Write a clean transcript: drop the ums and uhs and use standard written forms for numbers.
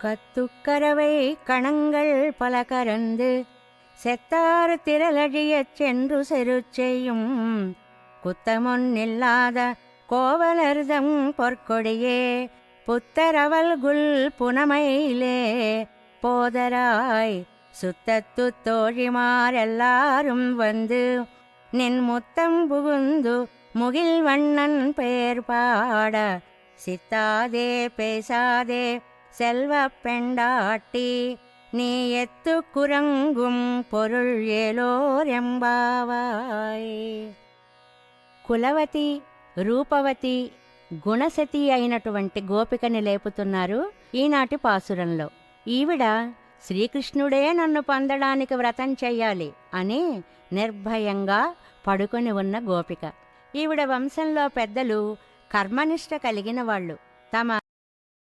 கத்துக்கரவை கணங்கள் பல கரந்து செத்தாறு திரளழியச் சென்று செருச்செய்யும் குத்தமொன்னில்லாத கோவலர்தம் பொற்கொடியே புத்தரவல்குல் புனமையிலே போதராய் சுத்தத்து தோழிமாரெல்லாரும் வந்து நின் முத்தம் புகுந்து முகில் வண்ணன் பெயர் பாட சித்தாதே பேசாதே செல்வ பெண்டாட்டி நீ எத்து குரங்கும் பொருள் ஏலோர் ఎంబావాయ్. కులవతి, రూపవతి, గుణసతి అయినటువంటి గోపికని లేపుతున్నారు ఈనాటి పాసురంలో. ఈవిడ శ్రీకృష్ణుడే నన్ను పొందడానికి వ్రతం చెయ్యాలి అని నిర్భయంగా పడుకొని ఉన్న గోపిక. ఈవిడ వంశంలో పెద్దలు కర్మనిష్ట కలిగిన వాళ్ళు. తమ